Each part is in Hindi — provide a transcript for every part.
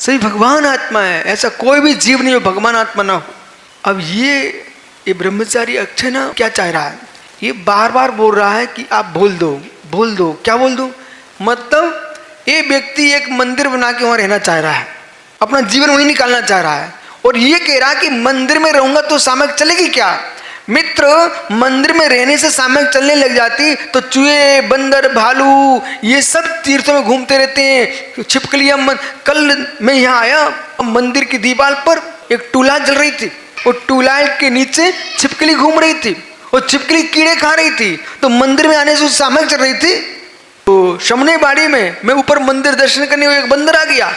सही भगवान आत्मा है, ऐसा कोई भी जीव नहीं जो भगवान आत्मा ना हो। अब ये ब्रह्मचारी अक्षय ना क्या चाह रहा है, ये बार बार बोल रहा है कि आप बोल दो बोल दो, क्या बोल दो, मतलब ये व्यक्ति एक मंदिर बना के वहां रहना चाह रहा है, अपना जीवन वहीं निकालना चाह रहा है, और ये कह रहा है कि मंदिर में रहूंगा तो सामयिक चलेगी क्या। मित्र, मंदिर में रहने से सामयिक चलने लग जाती तो चूहे बंदर भालू ये सब तीर्थों में घूमते रहते हैं, छिपकलियां। कल मैं यहाँ आया, मंदिर की दीवार पर एक टूला जल रही थी, और टूला के नीचे छिपकली घूम रही थी, और छिपकली कीड़े खा रही थी, तो मंदिर में आने से सामयिक चल रही थी। तो शमने बाड़ी में मैं ऊपर मंदिर दर्शन करने एक बंदर आ गया,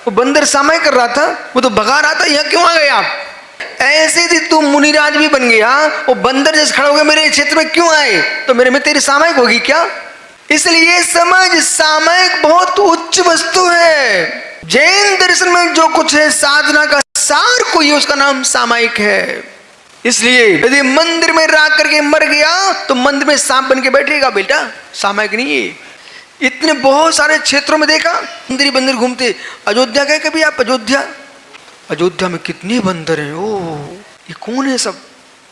वो बंदर सामयिक कर रहा था, वो तो भगा रहा था, यहाँ क्यों आ गए आप, ऐसे थी तू मुनिराज भी बन गया, वो बंदर जैसे खड़ा हो गया मेरे क्षेत्र में क्यों आए, तो मेरे में तेरी सामयिक होगी क्या। इसलिए समझ, सामयिक बहुत उच्च वस्तु है। जैन दर्शन में जो कुछ है साधना का सार कोई है, उसका नाम सामयिक है। इसलिए यदि मंदिर में रह करके मर गया तो मंदिर में सांप बन के बैठेगा बेटा, सामयिक नहीं है। इतने बहुत सारे क्षेत्रों में देखा बंदर घूमते। अयोध्या गए कभी आप? अयोध्या में कितने बंदर हैं, ओ ये कौन है सब।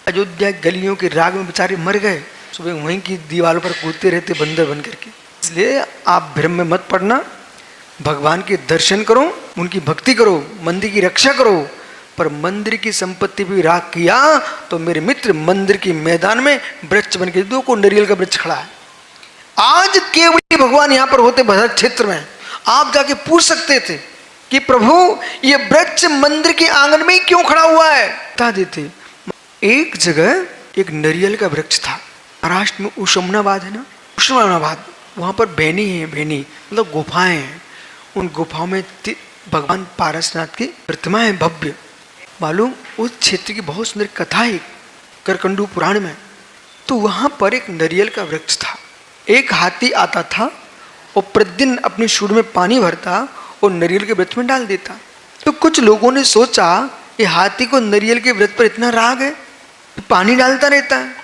अयोध्या गलियों के राग में बेचारे मर गए, सुबह वहीं की दीवारों पर कूदते रहते बंदर बन करके। इसलिए आप भ्रम में मत पड़ना, भगवान के दर्शन करो, उनकी भक्ति करो, मंदिर की रक्षा करो, पर मंदिर की संपत्ति भी राग किया तो मेरे मित्र मंदिर के मैदान में वृक्ष बन के दो को नारियल का वृक्ष खड़ा है। आज केवल भगवान यहाँ पर होते भरत क्षेत्र में, आप जाके पूछ सकते थे कि प्रभु ये वृक्ष मंदिर के आंगन में ही क्यों खड़ा हुआ है, बता देते। एक जगह एक नारियल का वृक्ष था, महाराष्ट्र में उस्मानाबाद है ना, उस्मानाबाद, वहां पर बेनी है, बेनी मतलब गुफाएं हैं, उन गुफाओं में भगवान पारसनाथ की प्रतिमा है भव्य। मालूम उस क्षेत्र की बहुत सुंदर कथा है करकंडू पुराण में। तो वहां पर एक नारियल का वृक्ष था, एक हाथी आता था और प्रतिदिन अपनी सूंड में पानी भरता और नारियल के वृक्ष में डाल देता। तो कुछ लोगों ने सोचा ये हाथी को नारियल के वृक्ष पर इतना राग है, पानी डालता रहता है।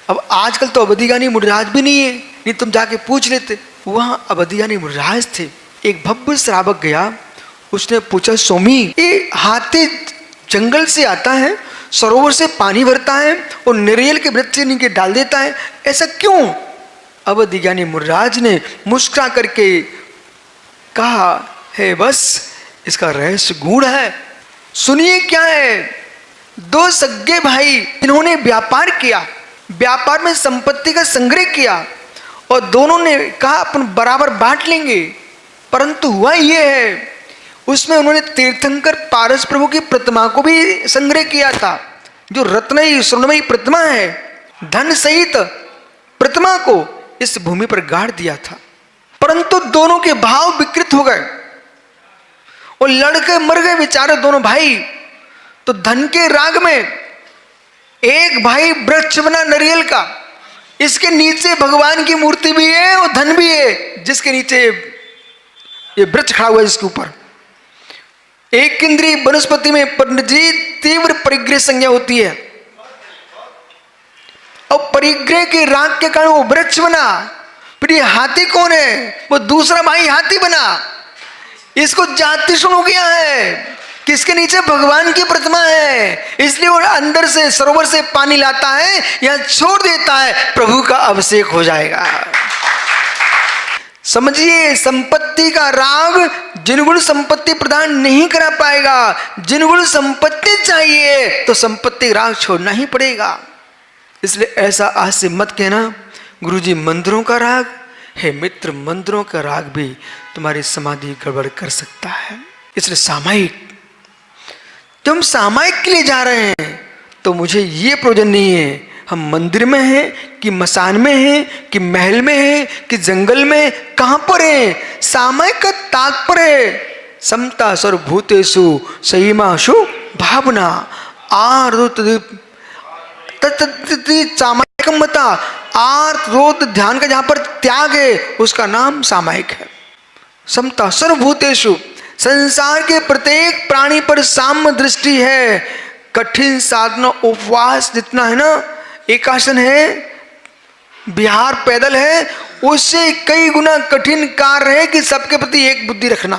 अब आजकल तो अवधिगानी मुनिराज भी नहीं है, नहीं तुम जाके पूछ लेते। वहां अवधिगानी मुनिराज थे। एक भव्य श्रावक गया, उसने पूछा स्वामी ये हाथी जंगल से आता है, सरोवर से पानी भरता है और नारियल के वृक्ष नीचे डाल देता है, ऐसा क्यों। अवधिज्ञानी मुनिराज ने मुस्कुरा करके कहा है बस इसका रहस्य गूढ़ है, सुनिए क्या है। दो सगे भाई इन्होंने व्यापार किया, व्यापार में संपत्ति का संग्रह किया और दोनों ने कहा अपन बराबर बांट लेंगे, परंतु हुआ ये है उसमें उन्होंने तीर्थंकर पारस प्रभु की प्रतिमा को भी संग्रह किया था, जो रत्नमयी स्वर्णमयी प्रतिमा है, धन सहित प्रतिमा को इस भूमि पर गाड़ दिया था। परंतु दोनों के भाव विकृत हो गए और लड़के मर गए बेचारे दोनों भाई। तो धन के राग में एक भाई वृक्ष बना नारियल का, इसके नीचे भगवान की मूर्ति भी है और धन भी है, जिसके नीचे ये वृक्ष खड़ा हुआ है, इसके ऊपर एक इंद्रिय वनस्पति में पंडित जी तीव्र परिग्रह संज्ञा होती है, और परिग्रह के राग के कारण वो वृक्ष बना। फिर ये हाथी कौन है, वो दूसरा भाई हाथी बना। इसको जाति सुन हो गया है किसके नीचे भगवान की प्रतिमा है, इसलिए वो अंदर से सरोवर से पानी लाता है, यहां छोड़ देता है, प्रभु का अभिषेक हो जाएगा। समझिए, संपत्ति का राग जिनगुण संपत्ति प्रदान नहीं करा पाएगा। जिनगुण संपत्ति चाहिए तो संपत्ति राग छोड़ना ही पड़ेगा। इसलिए ऐसा आज से मत कहना गुरुजी मंदिरों का राग है। मित्र, मंदिरों का राग भी तुम्हारी समाधि गड़बड़ कर सकता है। इसलिए सामायिक, तुम सामायिक के लिए जा रहे हैं तो मुझे ये प्रयोजन नहीं है हम मंदिर में हैं कि मसान में हैं कि महल में हैं कि जंगल में, कहां पर हैं। सामायिक का तात्पर्य समता सर्वभूतेषु संयमाशु भावना सामायिकमता, आर्त रोध ध्यान का जहां पर त्याग है उसका नाम सामायिक है। समता सर्वभूतेषु, संसार के प्रत्येक प्राणी पर साम्य दृष्टि है। कठिन साधना उपवास जितना है ना, एकासन है, बिहार पैदल है, उससे कई गुना कठिन कार्य है कि सबके प्रति एक बुद्धि रखना।